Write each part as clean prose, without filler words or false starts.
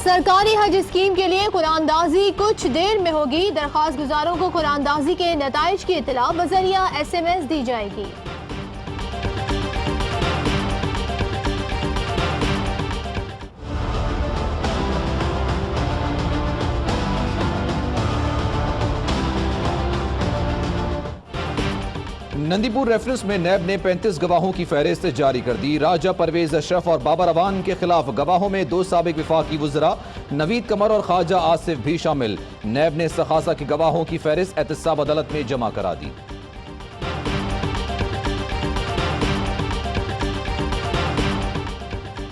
सरकारी हज स्कीम के लिए कुरानदाजी कुछ देर में होगी। दरख्वास्त गुजारों को कुरानदाजी के नताइज की इत्तला बजरिया SMS दी जाएगी। नंदीपुर रेफरेंस में नैब ने 35 गवाहों की फहरिस्त जारी कर दी। राजा परवेज अशरफ और बाबर अवान के खिलाफ गवाहों में 2 साबिक वफाकी वुज़रा नवीद कमर और ख्वाजा आसिफ भी शामिल। नैब ने सखासा के गवाहों की फहरिस्त एहतसाब अदालत में जमा करा दी।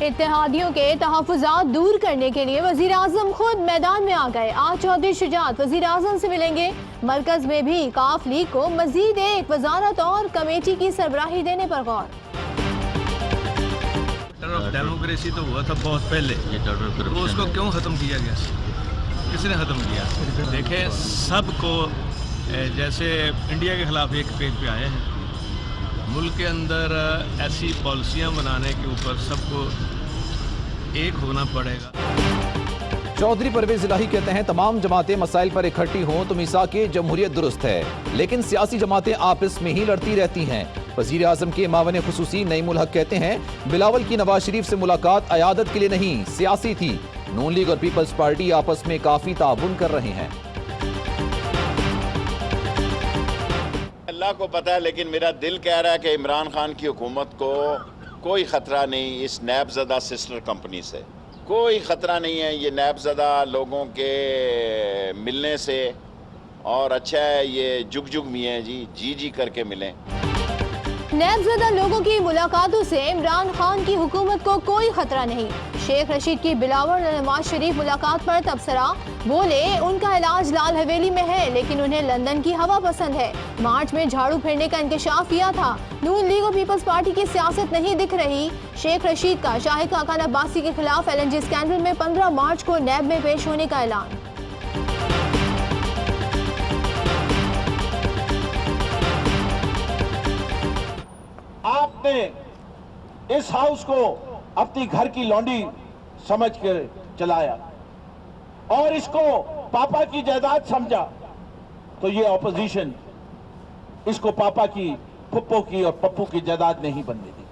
इत्तेहादियों के तहफ़्फ़ुज़ात दूर करने के लिए वज़ीर आज़म खुद मैदान में आ गए। आज चौधरी शुजात वज़ीर आज़म से मिलेंगे। मरकज में भी काफ लीग को मजीद एक वजारत और कमेटी की सरबराही देने पर गौर। डेमोक्रेसी तो हुआ था बहुत पहले, तो उसको क्यों ख़त्म किया गया? किसने ख़त्म किया? देखें, सबको जैसे इंडिया के खिलाफ एक पेज पे आए हैं, मुल्क के अंदर ऐसी पॉलिसियाँ बनाने के ऊपर सबको एक होना पड़ेगा। चौधरी परवेज इलाही कहते हैं तमाम जमातें मसाइल पर इकट्ठी हों तो मिसाक़े जमहूरियत दुरुस्त है, लेकिन सियासी जमातें आपस में ही लड़ती रहती हैं। वज़ीर आज़म के मावन खुसूसी नईमुल हक कहते हैं बिलावल की नवाज शरीफ से मुलाकात अयादत के लिए नहीं, सियासी थी। नून लीग और पीपल्स पार्टी आपस में काफी ताउन कर रहे हैं। अल्लाह को पता है, लेकिन मेरा दिल कह रहा है कि इमरान खान की हुकूमत को कोई ख़तरा नहीं इस नैबज़दा सिस्टर कंपनी से। कोई ख़तरा नहीं है ये नैबज़दा लोगों के मिलने से, और अच्छा है ये जुग जुग मियाँ जी जी करके मिलें। नैबज़दा लोगों की मुलाकातों से इमरान खान की हुकूमत को कोई खतरा नहीं। शेख रशीद की बिलावल और नवाज शरीफ मुलाकात पर तबसरा, बोले उनका इलाज लाल हवेली में है लेकिन उन्हें लंदन की हवा पसंद है। मार्च में झाड़ू फेरने का इंकशाफ किया था। नून लीग और पीपल्स पार्टी की सियासत नहीं दिख रही। शेख रशीद का शाहिद खाकान अब्बासी के खिलाफ LNG स्कैंडल में 15 मार्च को नैब में पेश होने का ऐलान। आपने इस हाउस को अपनी घर की लौंडी समझ कर चलाया और इसको पापा की जायदाद समझा, तो ये ऑपोजिशन इसको पापा की, फुप्पो की और पप्पू की जायदाद नहीं बनने दी।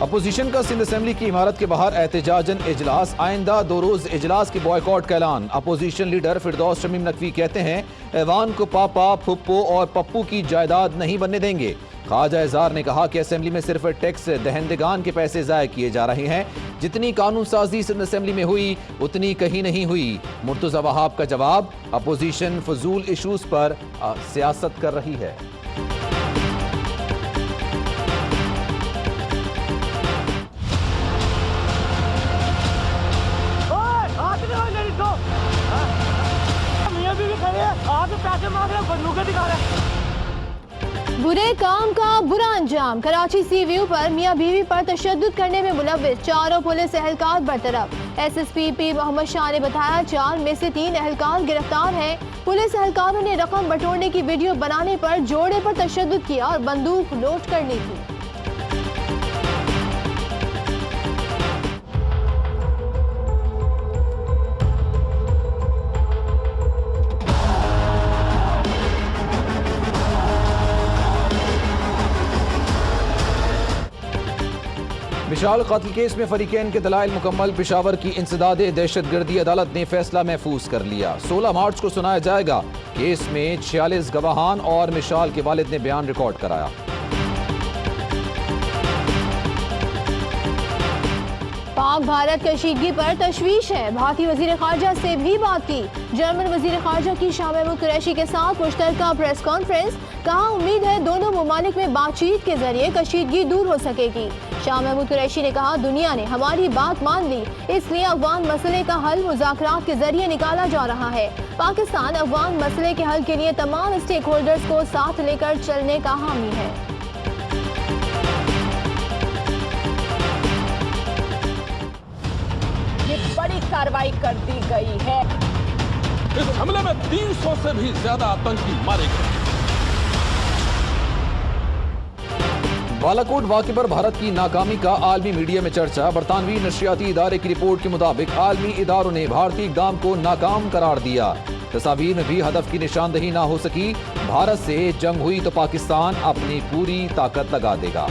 अपोजिशन का सिंध असेंबली की इमारत के बाहर एहतजाजन इजलास, आइंदा 2 रोज इजलास के बॉयकॉट का ऐलान। अपोजिशन लीडर फिरदौस शमीम नकवी कहते हैं ऐवान को पापा, फुप्पो और पप्पू की जायदाद नहीं बनने देंगे। ख्वाजा इज़हार ने कहा कि असेंबली में सिर्फ टैक्स दहंदगान के पैसे ज़ाय किए जा रहे हैं। जितनी कानून साजी सिंध असेंबली में हुई उतनी कहीं नहीं हुई। मुर्तज़ा वहाब का जवाब, अपोजिशन फजूल इशूज पर सियासत कर रही है। बुरे काम का बुरा अंजाम, कराची सी व्यू पर मियां बीवी पर तशद्दुद करने में मुलव्विस 4 पुलिस एहलकार बरतरफ। SSP P मोहम्मद शाह ने बताया 4 में से 3 एहलकार गिरफ्तार हैं। पुलिस एहलकारों ने रकम बटोरने की वीडियो बनाने पर जोड़े पर तशद्दुद किया और बंदूक लोड कर ली थी। मिशाल कत्ल केस में फरीकैन के दलाइल मुकम्मल। पेशावर की इंसदाद दहशतगर्दी अदालत ने फैसला महफूज कर लिया। 16 मार्च को सुनाया जाएगा। केस में 46 गवाहान और मिशाल के वालिद ने बयान रिकॉर्ड कराया। पाक भारत कशीदगी पर तशवीश है। भारतीय वजीर खारजा से भी बात की। जर्मन वजीर खारजा की शाह महमूद कुरैशी के साथ मुश्तरका प्रेस कॉन्फ्रेंस, कहा उम्मीद है दोनों ममालिक में बातचीत के जरिए कशीदगी दूर हो सकेगी। शाह महमूद कुरैशी ने कहा दुनिया ने हमारी बात मान ली, इसलिए अफगान मसले का हल मुज़ाकरात के जरिए निकाला जा रहा है। पाकिस्तान अफगान मसले के हल के लिए तमाम स्टेक होल्डर्स को साथ लेकर चलने का हामी है। बड़ी कार्रवाई कर दी गई है। इस हमले में 300 से भी ज्यादा आतंकी मारे गए। बालाकोट वाक़े पर भारत की नाकामी का आलमी मीडिया में चर्चा। बरतानवी नशरियाती इदारे की रिपोर्ट के मुताबिक आलमी इदारों ने भारतीय इक़दाम को नाकाम करार दिया। तस्वीर में भी हदफ की निशानदही ना हो सकी। भारत से जंग हुई तो पाकिस्तान अपनी पूरी ताकत लगा देगा।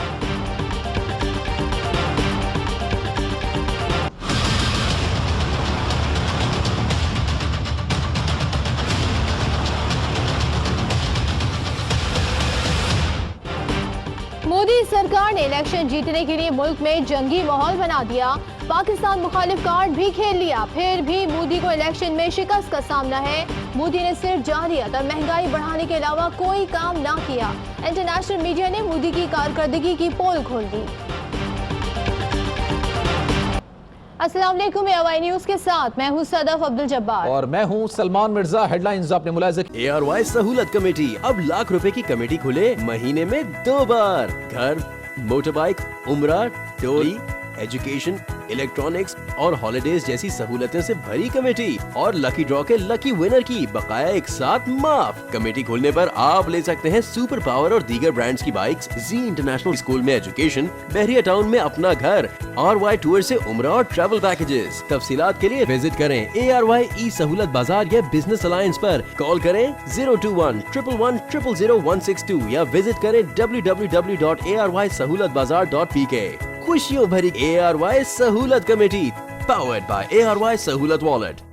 मोदी सरकार ने इलेक्शन जीतने के लिए मुल्क में जंगी माहौल बना दिया। पाकिस्तान मुखालिफ कार्ड भी खेल लिया। फिर भी मोदी को इलेक्शन में शिकस्त का सामना है। मोदी ने सिर्फ जारियत और महंगाई बढ़ाने के अलावा कोई काम ना किया। इंटरनेशनल मीडिया ने मोदी की कारकर्दगी की पोल खोल दी। अस्सलाम वालेकुम, ARY न्यूज़ के साथ मैं हूं सदफ अब्दुल जब्बार और मैं हूं सलमान मिर्जा। हेडलाइंस आपने मुलाहिजा की। ARY सहूलत कमेटी अब लाख रुपए की कमेटी खुले महीने में 2 बार। घर, मोटर बाइक, उम्रा, टोली, एजुकेशन, इलेक्ट्रॉनिक्स और हॉलिडेज जैसी सहूलतें से भरी कमेटी और लकी ड्रॉ के लकी विनर की बकाया एक साथ माफ। कमेटी खोलने पर आप ले सकते हैं सुपर पावर और दीगर ब्रांड्स की बाइक्स, जी इंटरनेशनल स्कूल में एजुकेशन, बहरिया टाउन में अपना घर, RY टूर से उम्रा और ट्रैवल पैकेजेस। तफसीलात के लिए विजिट करें ARY ई सहूलत बाजार या बिजनेस अलायंस पर। कॉल करें 021-111-000-162 या विजिट करें www.arysahoolatbazaar.pk। खुशियों भरी ARY सहूलत कमेटी, पावर्ड बाय ARY सहूलत वॉलेट।